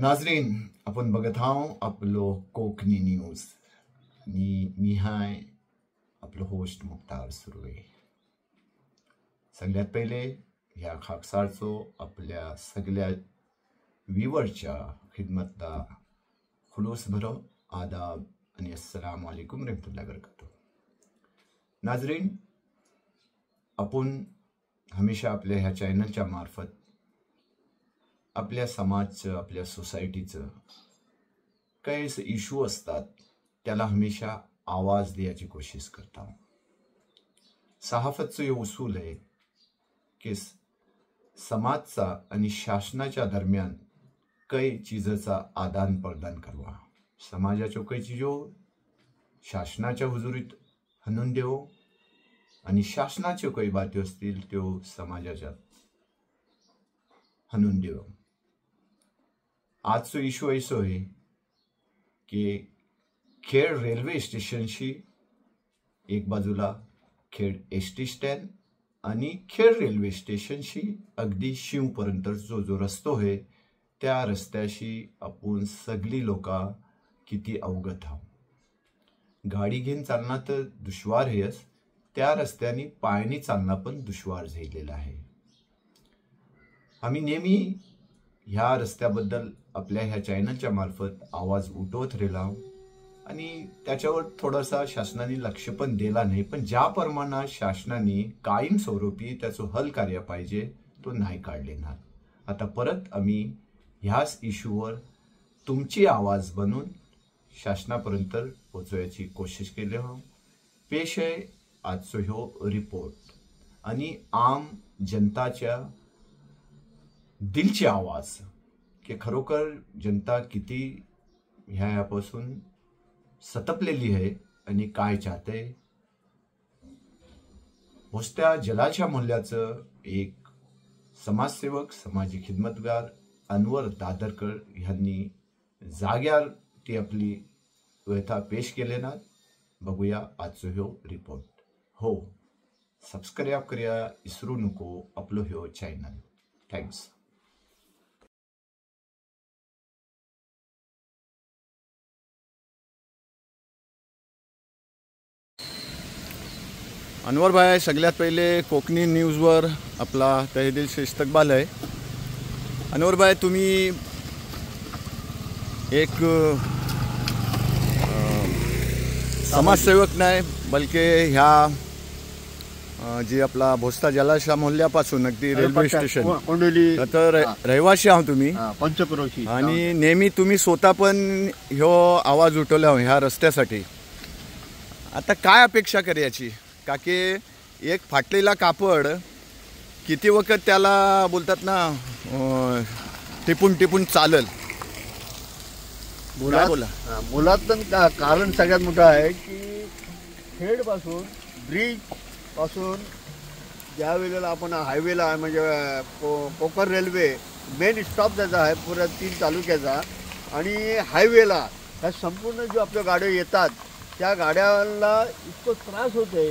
नाजरीन, आपण बघत आहोत आपलो कोकणी न्यूज मी हाय आपलो होस्ट मुक्तार सुर्वे। सगळ्यात पहिले ह्या खाकसारचो आपल्या सगळ्या व्ह्यूअरच्या खिदमतला खुलूस भरो आदाब आणि अस्सलाम वालेकुम रहमतुल्लाह बरकातुह। नाजरीन, आपण हमेशा आपल्या ह्या चॅनलच्या मार्फत आपल्या समाजचं, आपल्या सोसायटीचं काही इश्यू असतात त्याला हमेशा आवाज द्यायची कोशिश करता। सहाफतचं हे उसूल आहे की समाजचा आणि शासनाच्या दरम्यान काही चीजाचा आदान प्रदान करवा। समाजाच्या काही चीजो शासनाच्या हुजुरीत हाणून देव आणि शासनाच्या काही बाती असतील त्यो समाजाच्या हाणून देव। आजचो इश्यू असो आहे की खेड रेल्वे स्टेशनशी एक बाजूला खेड एसटी स्टँड आणि खेड रेल्वे स्टेशनशी अगदी शिवपर्यंत जो रस्तो आहे त्या रस्त्याशी आपण सगळी लोक किती अवगत आहोत। गाडी घेऊन चालणं तर दुश्वार आहेच, त्या रस्त्याने पायनी चालणं पण दुश्वार झालेलं आहे। आम्ही नेहमी ह्या रस्त्याबद्दल आपल्या ह्या चॅनलच्या मार्फत आवाज उठवत राहिला आणि त्याच्यावर थोडासा शासनाने लक्ष पण दिला नाही, पण ज्या प्रमाणात शासनाने कायमस्वरूपी त्याचं हल कार्य पाहिजे तो नाही काढलेला। आता परत आम्ही ह्याच इश्यूवर तुमची आवाज बनून शासनापर्यंत पोहोचवायची कोशिश केली आहोत। पेश आहे आजचो ह्यो रिपोर्ट आणि आम जनताच्या दिलची आवाज की खरोखर जनता किती ह्यापासून सतपलेली आहे आणि काय चाहते। भोसत्या जलाच्या मूल्याचं एक समाजसेवक, सामाजिक खिदमतगार अनवर दादरकर यांनी जाग्यावर ती आपली व्यथा पेश केलेला। बघूया आजचो ह्यो रिपोर्ट। हो, सबस्क्राईब करूया विसरू नको आपलो ह्यो चॅनल। थँक्स। अनवर भाई, सगळ्यात पहिले कोकणी न्यूजवर आपला तहेदिल से इस्तकबाल आहे। अनवर भाई, तुम्ही एक समाजसेवक नाही बल्कि ह्या जी आपला भोसता जलाशय मोहल्ल्यापासून अगदी रेल्वे स्टेशन तर रहिवासी आहोत तुम्ही पंचक्रोशी, आणि नेहमी तुम्ही स्वतः पण ह्यो आवाज उठवला ह्या रस्त्यासाठी। आता काय अपेक्षा करायची का की एक फाटलेला कापड किती वखत त्याला बोलतात ना टिपून टिपून चालल। मुळात कारण सगळ्यात मोठं आहे की खेड पासून ब्रिज पासून ज्या वेळेला आपण हायवेला म्हणजे कोकण रेल्वे मेन स्टॉप त्याचा आहे पुऱ्या 3 तालुक्याचा, आणि हायवेला ह्या संपूर्ण जो आपल्या गाड्या येतात त्या गाड्याला इतकं त्रास होते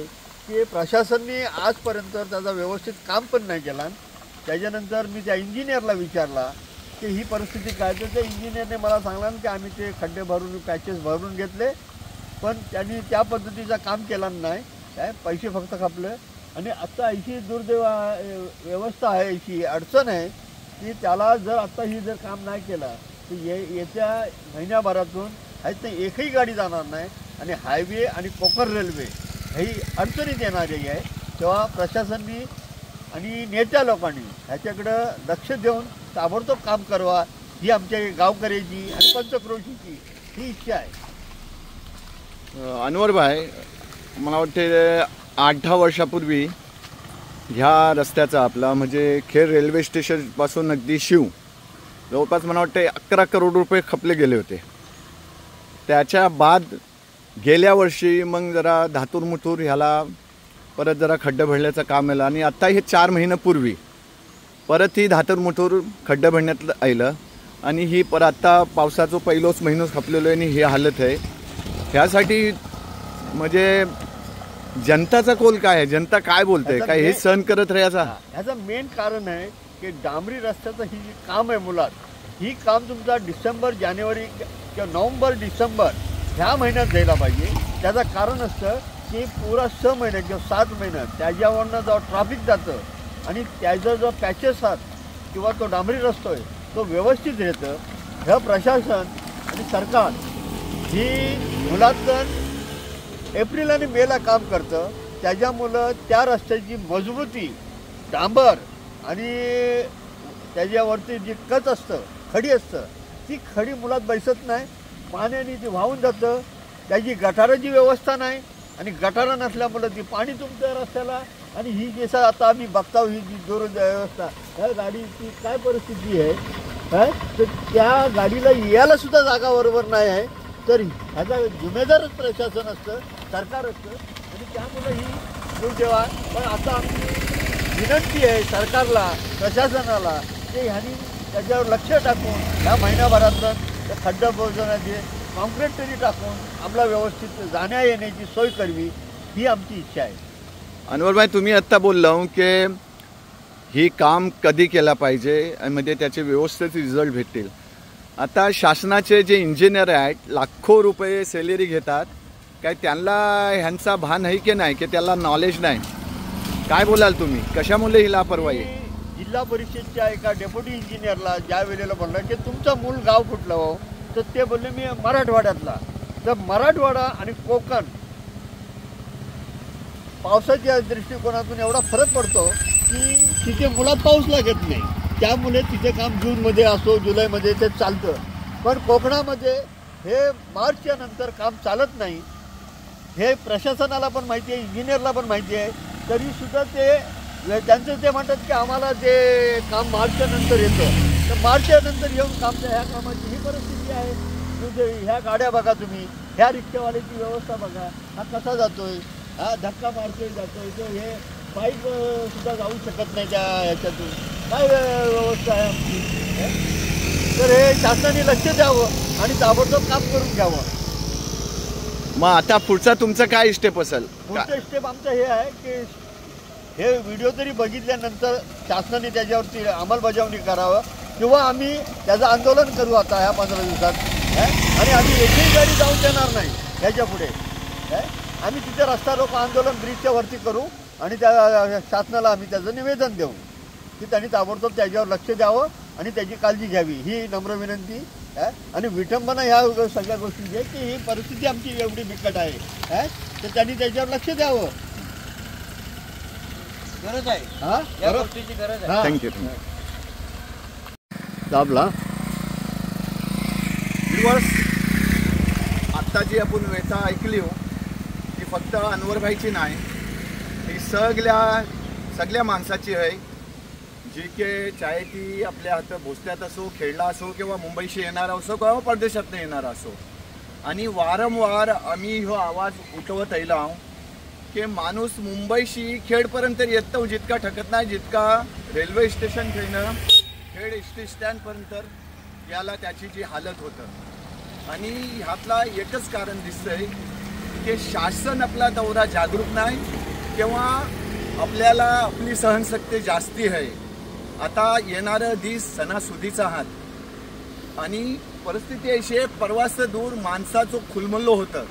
की प्रशासनाने आजपर्यंत त्याचा व्यवस्थित काम पण नाही केला। त्याच्यानंतर मी त्या इंजिनियरला विचारला की ही परिस्थिती काय, तर त्या इंजिनियरने मला सांगला की आम्ही ते खड्डे भरून पॅचेस भरून घेतले, पण त्यांनी त्या पद्धतीचं काम केलं नाही, काय पैसे फक्त खपले। आणि आता अशी दुर्दैव व्यवस्था आहे, अशी अडचण आहे की त्याला जर आता ही जर काम नाही केलं तर येत्या महिन्याभरातून ह्यात एकही गाडी जाणार नाही आणि हायवे आणि कोकण रेल्वे ही अडचणीत येणारी आहे। तेव्हा प्रशासनाने आणि नेत्या लोकांनी ह्याच्याकडं लक्ष देऊन ताबडतोब काम करावा ही आमच्या गावकऱ्याची आणि पंचक्रोशीची ही इच्छा आहे। अनवर भाई, मला वाटते 8-10 वर्षापूर्वी ह्या रस्त्याचा आपला म्हणजे खेड रेल्वे स्टेशनपासून अगदी शिव जवळपास मला वाटते 11 करोड रुपये खपले गेले होते। त्याच्या बाद गेल्या वर्षी मग जरा धातूर मुठूर ह्याला परत जरा खड्डे भरण्याचं काम आलं आणि आता हे 4 महिन्यापूर्वी परत ही धातूर मुठूर खड्डे भरण्यात आलं आणि ही परत आता पावसाचं पहिलोच महिनोच खपलेलो आहे आणि ही हालत आहे। ह्यासाठी म्हणजे जनताचा कोल काय आहे, जनता काय बोलते, काय हे सहन करत राहायचा? ह्याचं मेन कारण आहे की डांबरी रस्त्याचं ही काम आहे मुळात ही काम तुमचा डिसेंबर जानेवारी किंवा नोव्हेंबर डिसेंबर ह्या महिन्यात द्यायला पाहिजे. त्याचं कारण असतं की पुरा 6 महिने किंवा 7 महिने त्याच्यावरनं जेव्हा ट्रॅफिक जातं आणि त्याचा जो पॅचेस आहात किंवा तो डांबरी रस्ता आहे तो व्यवस्थित येतं. ह्या प्रशासन आणि सरकार ही मुलातन एप्रिल आणि मेला काम करतं. त्याच्यामुळं त्या रस्त्याची मजबूती डांबर आणि त्याच्यावरती जी कच असतं खडी असतं ती खडी मुलात बैसत नाही. पाण्याने ती वाहून जातं. त्याची गटाराची व्यवस्था नाही आणि गटारा नसल्यामुळं ती पाणी तुमच्या रस्त्याला आणि ही जसं आता आम्ही बघतो ही जी जोर व्यवस्था ह्या गाडीची काय परिस्थिती आहे तर त्या गाडीला यायला सुद्धा जागा बरोबर नाही आहे. तर ह्याचा जिम्मेदारच प्रशासन असतं सरकार असतं आणि त्यामुळे ही दुर्दैव आहे. पण आता आमची विनंती आहे सरकारला प्रशासनाला की ह्यांनी त्याच्यावर लक्ष टाकून ह्या महिन्याभरातून त्या खड्डा पोहोचवण्याची कॉन्क्रीट तरी टाकून आम्हाला व्यवस्थित जाण्या येण्याची सोय करावी ही आमची इच्छा आहे. अनवरभाई तुम्ही आत्ता बोललो की ही काम कधी केला पाहिजे आणि म्हणजे त्याचे व्यवस्थित रिझल्ट भेटतील. आता शासनाचे जे इंजिनियर आहेत लाखो रुपये सॅलरी घेतात काय त्यांना ह्यांचा भान आहे की नाही की त्याला नॉलेज नाही. काय बोलाल तुम्ही कशामुळे ही लापरवाही? जिल्हा परिषदच्या एका डेप्युटी इंजिनियरला ज्या वेळेला बोललं की तुमचं मूळ गाव कुठलं हो तर ते बोलले मी मराठवाड्यातला. तर मराठवाडा आणि कोकण पावसाच्या दृष्टिकोनातून एवढा फरक पडतो की तिथे मुळात पाऊस लागत नाही. त्यामुळे तिथे काम जूनमध्ये असो जुलैमध्ये ते चालतं. पण कोकणामध्ये हे मार्चच्या नंतर काम चालत नाही. हे प्रशासनाला पण माहिती आहे इंजिनियरला पण माहिती आहे. तरीसुद्धा ते त्यांचं ते म्हणतात की आम्हाला ते काम मार्चच्या नंतर येतं. तर मार्चच्या नंतर येऊन कामच्या ह्या कामाची ही परिस्थिती आहे. म्हणजे ह्या गाड्या बघा तुम्ही ह्या रिक्षावाल्याची व्यवस्था बघा हा कसा जातोय हा धक्का मारतोय जातोय तो हे पाईप सुद्धा जाऊ शकत नाही त्या ह्याच्यातून. काय व्यवस्था आहे आमची? तर हे शासनाने लक्ष द्यावं आणि ताबडतोब काम करून घ्यावं. मग आता पुढचा तुमचा काय स्टेप असेल? पुढचं स्टेप आमचं हे आहे की हे व्हिडिओ तरी बघितल्यानंतर शासनाने त्याच्यावरती अंमलबजावणी करावं किंवा आम्ही त्याचं आंदोलन करू आता ह्या 15 दिवसात आणि आम्ही एकही गाडी जाऊन देणार नाही ह्याच्या पुढे. आम्ही तिथे रस्ता रोको आंदोलन ब्रिजच्या वरती करू आणि त्या शासनाला आम्ही त्याचं निवेदन देऊ की त्यांनी ताबडतोब त्याच्यावर लक्ष द्यावं आणि त्याची काळजी घ्यावी ही नम्र विनंती. आणि विटंबना ह्या सगळ्या गोष्टीची आहे की ही परिस्थिती आमची एवढी बिकट आहे तर त्यांनी त्याच्यावर लक्ष द्यावं. गरज आहे हा या गोष्टीची गरज आहे. थँक्यू. दाबला आत्ता जी आपण व्यथा ऐकली हो ती फक्त अनवरभाईची नाही ही सगळ्या माणसाची आहे जी की चाहे ती आपल्या हात भोसल्यात असो खेळला असो किंवा मुंबईशी येणारा असो किंवा परदेशातून येणारा असो. आणि वारंवार आम्ही हो आवाज उठवत आयला आहो की माणूस मुंबईशी खेडपर्यंत येतो जितका ठकत नाही जितका रेल्वे स्टेशन थंयनं खेड एस टी स्टँडपर्यंत याला त्याची जी हालत होतं. आणि ह्यातला एकच कारण दिसतंय की शासन आपला दौरा जागरूक नाही किंवा आपल्याला आपली सहनशक्ती जास्ती आहे. आता येणारं दिस सणासुदीचा आहात आणि परिस्थिती अशी आहे परवाच दूर माणसाचं खुलमल्लो होतं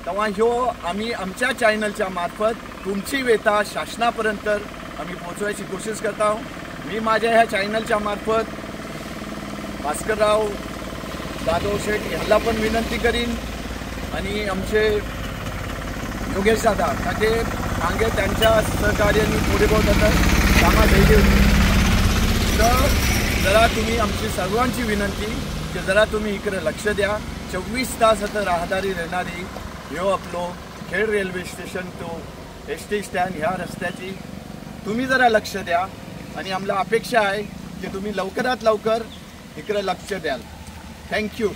तेव्हा ह्यो आम्ही आमच्या चॅनलच्या मार्फत तुमची व्यथा शासनापर्यंत आम्ही पोहोचवायची कोशिश करत आहोत. मी माझ्या ह्या चॅनलच्या मार्फत भास्करराव जाधव शेठ ह्याला पण विनंती करीन आणि आमचे योगेश दादा म्हणजे मागे त्यांच्या सहकार्याने थोडे बहुत आता कामात राहिली होती. तर जरा तुम्ही आमची सर्वांची विनंती की जरा तुम्ही इकडे लक्ष द्या. 24 तास आता राहदारी राहणारी ह्यो आपलो खेड रेल्वे स्टेशन तो एस टी स्टँड ह्या रस्त्याची तुम्ही जरा लक्ष द्या आणि आम्हाला अपेक्षा आहे की तुम्ही लवकरात लवकर इकडे लक्ष द्याल. थँक्यू.